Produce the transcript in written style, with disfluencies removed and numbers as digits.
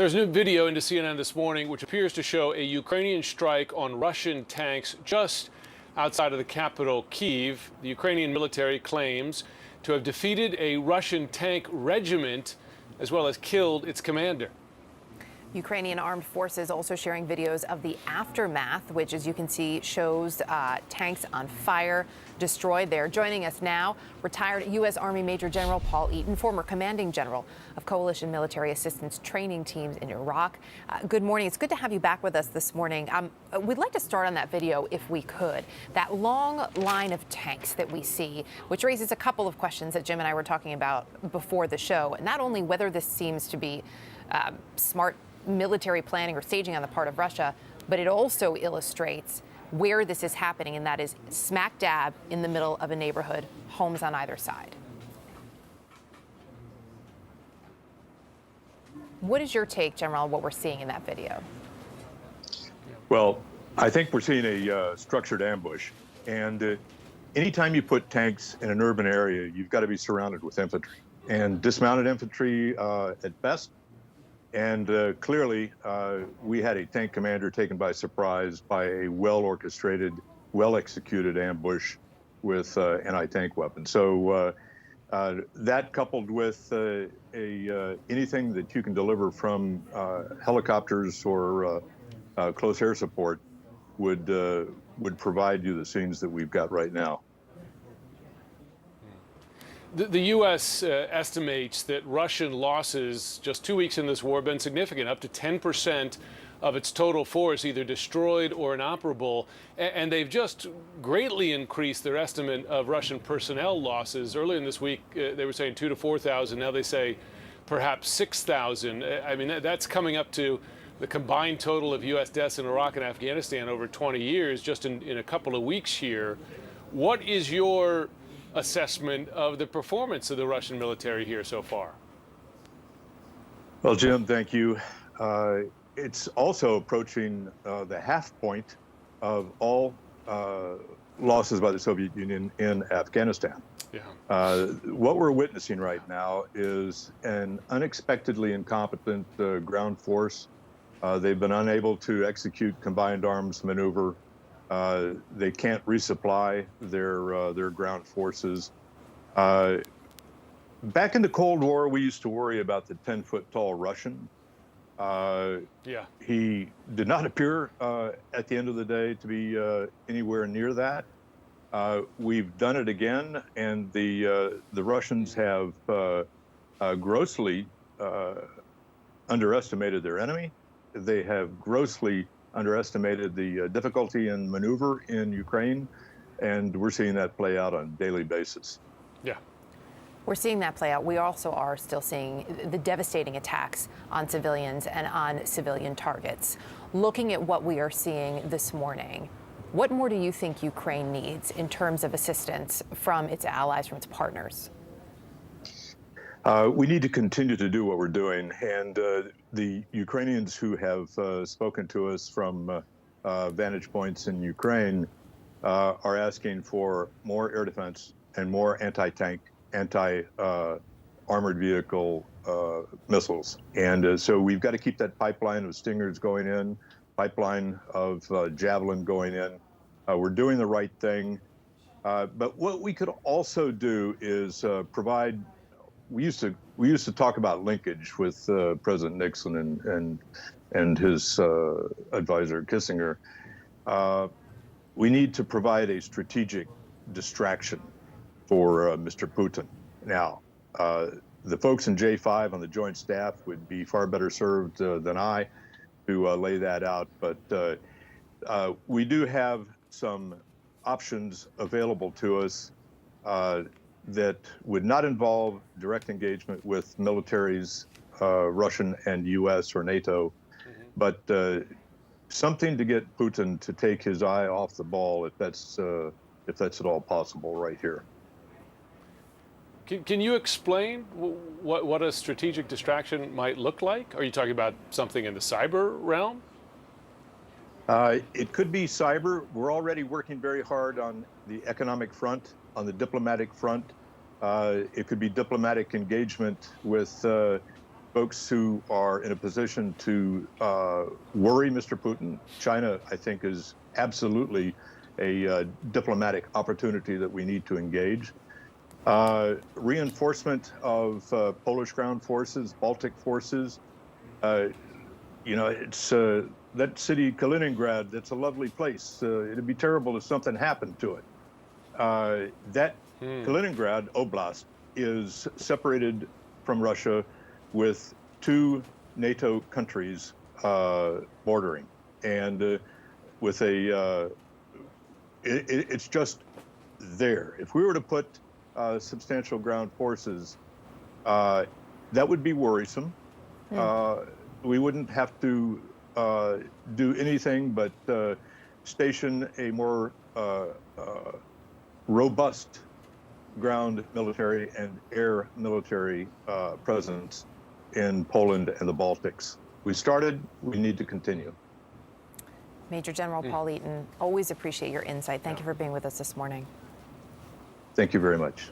There's new video into CNN this morning which appears to show a Ukrainian strike on Russian tanks just outside of the capital, Kyiv. The Ukrainian military claims to have defeated a Russian tank regiment as well as killed its commander. Ukrainian armed forces also sharing videos of the aftermath, which, as you can see, shows tanks on fire, destroyed there. Joining us now, retired U.S. Army Major General Paul Eaton, former commanding general of coalition military assistance training teams in Iraq. Good morning. It's good to have you back with us this morning. We'd like to start on that video, if we could. That long line of tanks that we see, which raises a couple of questions that Jim and I were talking about before the show. Not only whether this seems to be smart military planning or staging on the part of Russia, but it also illustrates where this is happening, and that is smack dab in the middle of a neighborhood, homes on either side. What is your take, General, on what we're seeing in that video? Well, I think we're seeing a structured ambush, and anytime you put tanks in an urban area, you've got to be surrounded with infantry, and dismounted infantry at best. And clearly, we had a tank commander taken by surprise by a well-orchestrated, well-executed ambush with anti-tank weapons. So that coupled with anything that you can deliver from helicopters or close air support would provide you the scenes that we've got right now. The U.S. estimates that Russian losses just 2 weeks in this war have been significant, up to 10% of its total force either destroyed or inoperable. And they've just greatly increased their estimate of Russian personnel losses. Earlier in this week, they were saying 2,000 to 4,000. Now they say perhaps 6,000. I mean, that's coming up to the combined total of U.S. deaths in Iraq and Afghanistan over 20 years, just in a couple of weeks here. What is your assessment of the performance of the Russian military here so far? Well, Jim, thank you. It's also approaching the half point of all losses by the Soviet Union in Afghanistan. Yeah. What we're witnessing right now is an unexpectedly incompetent ground force. They've been unable to execute combined arms maneuver. They can't resupply their ground forces. Back in the Cold War, we used to worry about the 10-foot-tall Russian. He did not appear at the end of the day to be anywhere near that. We've done it again, and the Russians have grossly underestimated their enemy. They have grossly underestimated the difficulty in maneuver in Ukraine, and we're seeing that play out on a daily basis. Yeah. We're seeing that play out. We also are still seeing the devastating attacks on civilians and on civilian targets. Looking at what we are seeing this morning, what more do you think Ukraine needs in terms of assistance from its allies, from its partners? We need to continue to do what we're doing, and the Ukrainians who have spoken to us from vantage points in Ukraine are asking for more air defense and more anti-tank, anti-armored vehicle missiles. And so we've got to keep that pipeline of Stingers going in, pipeline of Javelin going in. We're doing the right thing. But what we could also do is provide. We used to talk about linkage with President Nixon and his advisor Kissinger. We need to provide a strategic distraction for Mr. Putin. Now, the folks in J5 on the Joint Staff would be far better served than I to lay that out. But we do have some options available to us that would not involve direct engagement with militaries, Russian and U.S. or NATO, but something to get Putin to take his eye off the ball, if that's at all possible, right here. Can you explain what a strategic distraction might look like? Are you talking about something in the cyber realm? It could be cyber. We're already working very hard on the economic front, on the diplomatic front. It could be diplomatic engagement with folks who are in a position to worry Mr. Putin. China, I think, is absolutely a diplomatic opportunity that we need to engage. Reinforcement of Polish ground forces, Baltic forces. It's that city, Kaliningrad, that's a lovely place. It'd be terrible if something happened to it. Kaliningrad Oblast is separated from Russia with 2 NATO countries bordering, and with it's just there. If we were to put substantial ground forces, that would be worrisome. We wouldn't have to do anything but station a more robust ground military and air military presence in Poland and the Baltics. We started, we need to continue. Major General Paul Eaton, always appreciate your insight. Thank you for being with us this morning. Thank you very much.